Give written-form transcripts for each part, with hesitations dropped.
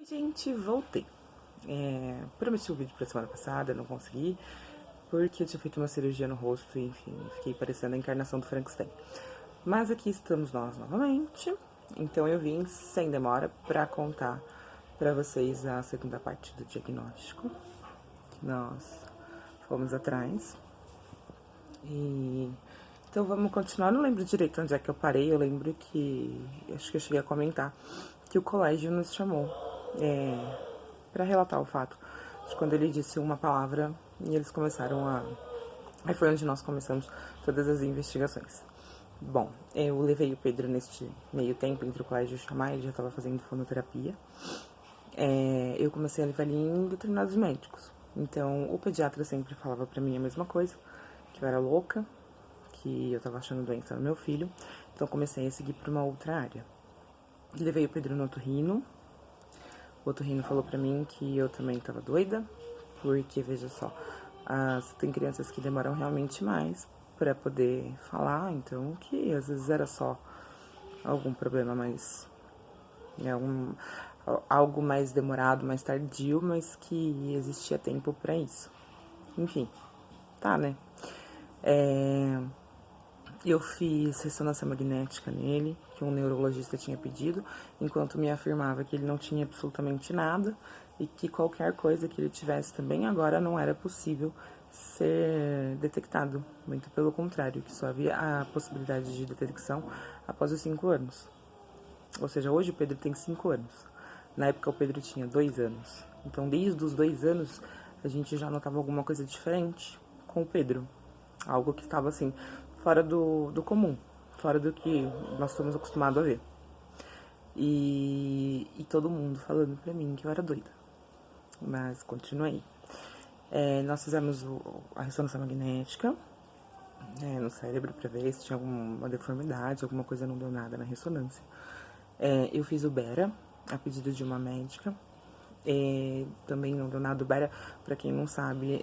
Gente, voltei. Prometi o vídeo pra semana passada, não consegui, porque eu tinha feito uma cirurgia no rosto e, enfim, fiquei parecendo a encarnação do Frankenstein. Mas aqui estamos nós novamente, então eu vim sem demora pra contar pra vocês a segunda parte do diagnóstico que nós fomos atrás. Então vamos continuar. Eu não lembro direito onde é que eu parei, eu lembro que acho que eu cheguei a comentar que o colégio nos chamou para relatar o fato de quando ele disse uma palavra e eles começaram a... Aí foi onde nós começamos todas as investigações. Bom, eu levei o Pedro neste meio tempo entre o colégio e chamar, ele já estava fazendo fonoterapia. Eu comecei a levar ele em determinados médicos. Então, o pediatra sempre falava pra mim a mesma coisa, que eu era louca, que eu tava achando doença no meu filho. Então, comecei a seguir pra uma outra área. Levei o Pedro no otorrino. O otorrino falou pra mim que eu também tava doida, porque, veja só, tem crianças que demoram realmente mais pra poder falar, então, que às vezes era só algum problema mais... algo mais demorado, mais tardio, mas que existia tempo pra isso. Enfim, tá, né? Eu fiz ressonância magnética nele, que um neurologista tinha pedido, enquanto me afirmava que ele não tinha absolutamente nada e que qualquer coisa que ele tivesse também agora não era possível ser detectado. Muito pelo contrário, que só havia a possibilidade de detecção após os 5 anos. Ou seja, hoje o Pedro tem 5 anos. Na época o Pedro tinha 2 anos. Então, desde os 2 anos, a gente já notava alguma coisa diferente com o Pedro. Algo que estava, assim, fora do comum. Fora do que nós estamos acostumados a ver. E todo mundo falando pra mim que eu era doida. Mas continuei. Nós fizemos a ressonância magnética no cérebro pra ver se tinha alguma deformidade, alguma coisa, não deu nada na ressonância. Eu fiz o Bera, a pedido de uma médica. Também não deu nada. O Bera, pra quem não sabe,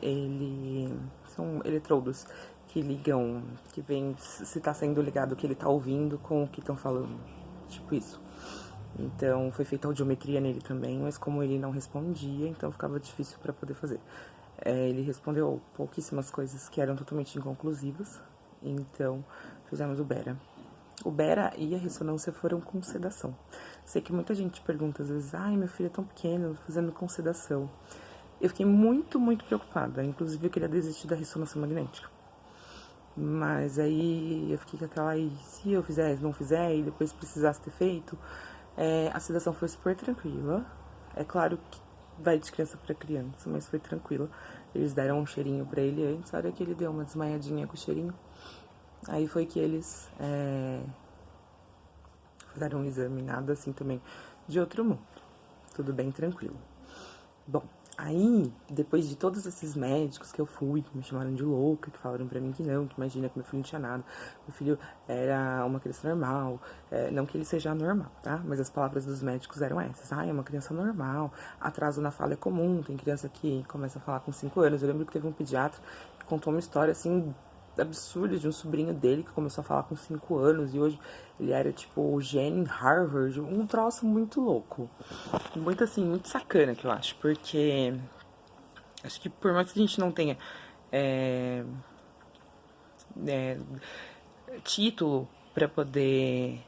são eletrodos que ligam, que vem se tá sendo ligado o que ele tá ouvindo com o que estão falando. Tipo isso. Então, foi feita audiometria nele também, mas como ele não respondia, então ficava difícil pra poder fazer. Ele respondeu pouquíssimas coisas que eram totalmente inconclusivas, então fizemos o Bera. O Bera e a ressonância foram com sedação. Sei que muita gente pergunta às vezes, ai, meu filho é tão pequeno, fazendo com sedação. Eu fiquei muito, muito preocupada, inclusive eu queria desistir da ressonância magnética. Mas aí eu fiquei com aquela, e se eu fizer, não fizer, e depois precisasse ter feito. A sedação foi super tranquila. É claro que vai de criança pra criança, mas foi tranquila. Eles deram um cheirinho pra ele antes, a hora que ele deu uma desmaiadinha com o cheirinho. Aí foi que eles fizeram um exame, nada assim também de outro mundo. Tudo bem tranquilo. Bom, aí, depois de todos esses médicos que eu fui, que me chamaram de louca, que falaram pra mim que não, que imagina que meu filho não tinha nada, meu filho era uma criança normal, não que ele seja normal, tá? Mas as palavras dos médicos eram essas, é uma criança normal, atraso na fala é comum, tem criança que começa a falar com 5 anos, eu lembro que teve um pediatra que contou uma história, assim, absurda de um sobrinho dele que começou a falar com 5 anos e hoje ele era tipo o gênio em Harvard, um troço muito louco. Muito assim, muito sacana que eu acho, porque acho que por mais que a gente não tenha título para poder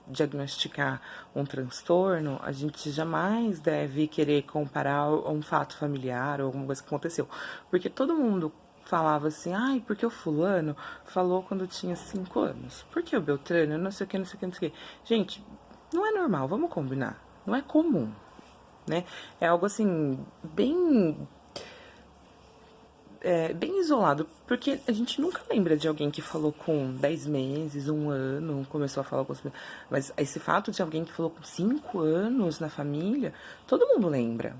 diagnosticar um transtorno, a gente jamais deve querer comparar um fato familiar ou alguma coisa que aconteceu. Porque todo mundo falava assim, ai, porque o fulano falou quando tinha 5 anos. Porque o Beltrano, não sei o que, não sei o que, não sei o que. Gente, não é normal, vamos combinar. Não é comum, né? É algo assim, bem isolado, porque a gente nunca lembra de alguém que falou com 10 meses, 1 ano, começou a falar com... Mas esse fato de alguém que falou com 5 anos na família, todo mundo lembra.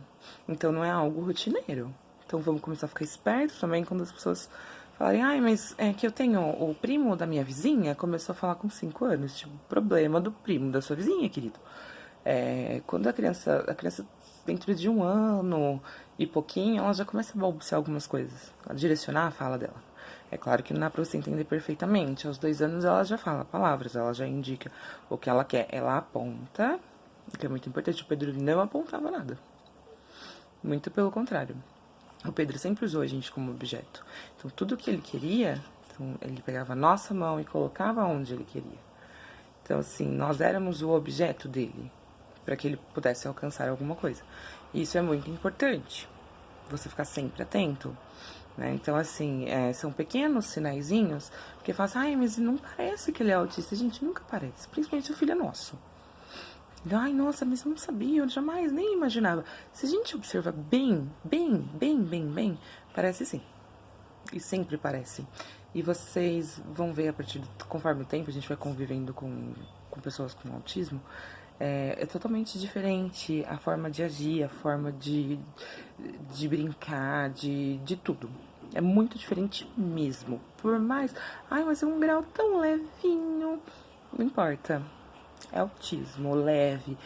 Então não é algo rotineiro. Então vamos começar a ficar esperto também quando as pessoas falarem, ai, mas é que eu tenho o primo da minha vizinha, começou a falar com 5 anos. Tipo, problema do primo da sua vizinha, querido. Quando a criança dentro de 1 ano e pouquinho, ela já começa a balbuciar algumas coisas, a direcionar a fala dela. É claro que não dá pra você entender perfeitamente. Aos 2 anos ela já fala palavras, ela já indica o que ela quer. Ela aponta o que é muito importante. O Pedro não apontava nada. Muito pelo contrário. O Pedro sempre usou a gente como objeto. Então, tudo que ele queria, então, ele pegava a nossa mão e colocava onde ele queria. Então, assim, nós éramos o objeto dele, para que ele pudesse alcançar alguma coisa. E isso é muito importante, você ficar sempre atento, né? Então, assim, são pequenos sinaizinhos, porque fala assim, ai, mas não parece que ele é autista. Gente, nunca parece, principalmente se o filho é nosso. Então, ai, nossa, mas eu não sabia, eu jamais nem imaginava. Se a gente observa bem, parece sim. E sempre parece. E vocês vão ver conforme o tempo, a gente vai convivendo com pessoas com autismo, é totalmente diferente a forma de agir, a forma de brincar, de tudo. É muito diferente mesmo. Por mais, ai, mas é um grau tão levinho. Não importa. É autismo, leve,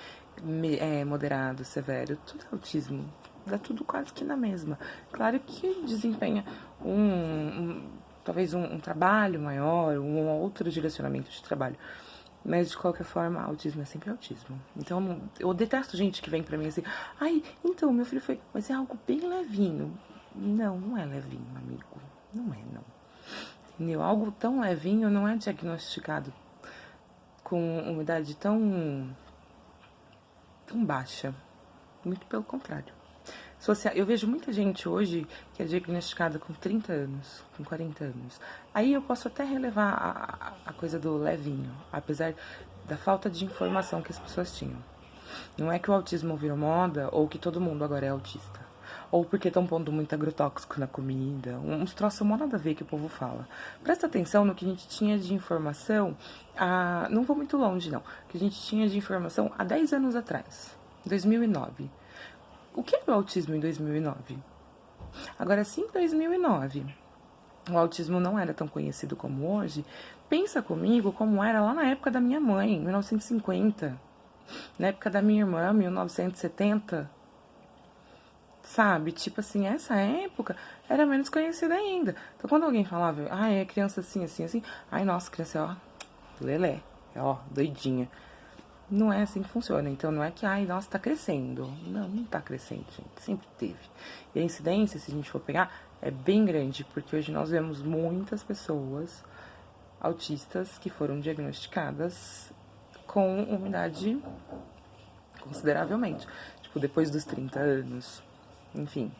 moderado, severo, tudo é autismo. Dá tudo quase que na mesma. Claro que desempenha talvez um trabalho maior, um outro direcionamento de trabalho. Mas, de qualquer forma, autismo é sempre autismo. Então, eu detesto gente que vem pra mim assim, ai, então, meu filho foi... Mas é algo bem levinho. Não, não é levinho, amigo. Não é, não. Entendeu? Algo tão levinho não é diagnosticado com uma idade tão baixa. Muito pelo contrário. Eu vejo muita gente hoje que é diagnosticada com 30 anos, com 40 anos. Aí eu posso até relevar a coisa do levinho, apesar da falta de informação que as pessoas tinham. Não é que o autismo virou moda ou que todo mundo agora é autista. Ou porque estão pondo muito agrotóxico na comida. Uns troços mó nada a ver que o povo fala. Presta atenção no que a gente tinha de informação, não vou muito longe não, que a gente tinha de informação há 10 anos atrás, 2009. O que era o autismo em 2009? Agora, se em 2009 o autismo não era tão conhecido como hoje, pensa comigo como era lá na época da minha mãe, 1950. Na época da minha irmã, 1970. Sabe? Tipo assim, essa época era menos conhecida ainda. Então, quando alguém falava, é criança assim, assim, assim, ai, nossa, criança, ó, lelé, ó, doidinha. Não é assim que funciona. Então, não é que, ai, nossa, tá crescendo. Não, não tá crescendo, gente. Sempre teve. E a incidência, se a gente for pegar, é bem grande, porque hoje nós vemos muitas pessoas autistas que foram diagnosticadas com uma idade consideravelmente. Tipo, depois dos 30 anos. Enfim.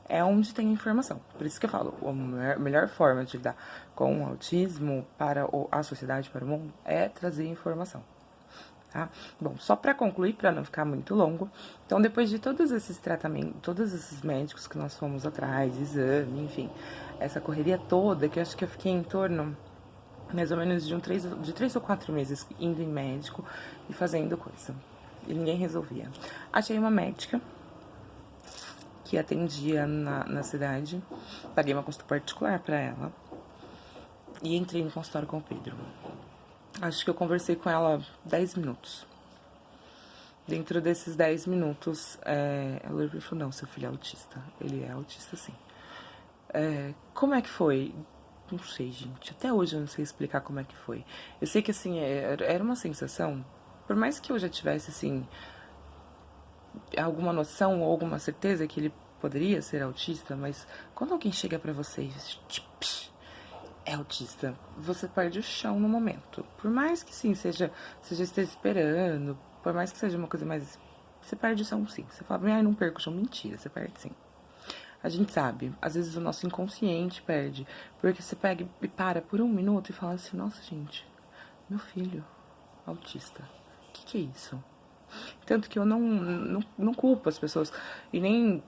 É onde tem informação. Por isso que eu falo, a melhor forma de lidar com o autismo para a sociedade, para o mundo, é trazer informação. Tá? Bom, só para concluir, para não ficar muito longo, então depois de todos esses tratamentos, todos esses médicos que nós fomos atrás, exame, enfim, essa correria toda, que eu acho que eu fiquei em torno, mais ou menos, de 3 ou 4 meses indo em médico e fazendo coisa. E ninguém resolvia. Achei uma médica que atendia na cidade, paguei uma consulta particular para ela e entrei no consultório com o Pedro. Acho que eu conversei com ela 10 minutos. Dentro desses 10 minutos, ela falou, não, seu filho é autista. Ele é autista, sim. Como é que foi? Não sei, gente. Até hoje eu não sei explicar como é que foi. Eu sei que, assim, era uma sensação, por mais que eu já tivesse, assim, alguma noção ou alguma certeza que ele poderia ser autista, mas quando alguém chega pra você e diz, tipo, é autista, você perde o chão no momento. Por mais que sim, você já esteja esperando, por mais que seja uma coisa mais... Você perde o chão sim. Você fala, ai, não perco o chão. Mentira, você perde sim. A gente sabe, às vezes o nosso inconsciente perde, porque você pega e para por um minuto e fala assim, nossa, gente, meu filho, autista, o que é isso? Tanto que eu não culpo as pessoas e nem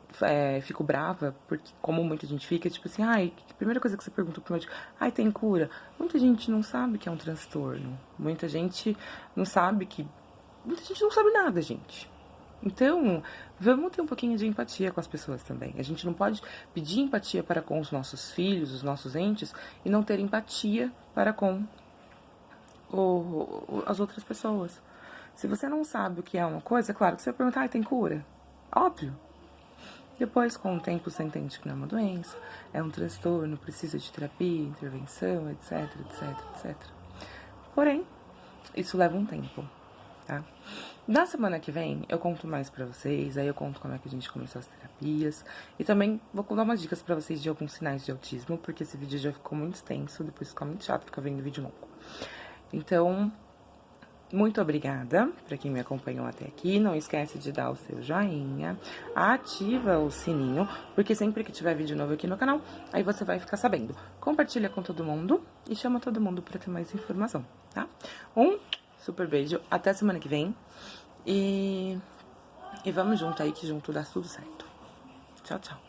fico brava, porque como muita gente fica, tipo assim, ai, a primeira coisa que você pergunta pro médico, ai, tem cura? Muita gente não sabe que é um transtorno, muita gente não sabe nada, gente. Então, vamos ter um pouquinho de empatia com as pessoas também. A gente não pode pedir empatia para com os nossos filhos, os nossos entes, e não ter empatia para com as outras pessoas. Se você não sabe o que é uma coisa, é claro que você vai perguntar, tem cura? Óbvio. Depois, com o tempo, você entende que não é uma doença, é um transtorno, precisa de terapia, intervenção, etc, etc, etc. Porém, isso leva um tempo. tá? Na semana que vem, eu conto mais pra vocês, aí eu conto como é que a gente começou as terapias. E também vou dar umas dicas pra vocês de alguns sinais de autismo, porque esse vídeo já ficou muito extenso, depois fica muito chato ficar vendo vídeo longo. Então, muito obrigada pra quem me acompanhou até aqui. Não esquece de dar o seu joinha, ativa o sininho, porque sempre que tiver vídeo novo aqui no canal, aí você vai ficar sabendo. Compartilha com todo mundo e chama todo mundo pra ter mais informação, tá? Um super beijo, até semana que vem. E vamos junto aí, que junto dá tudo certo. Tchau, tchau.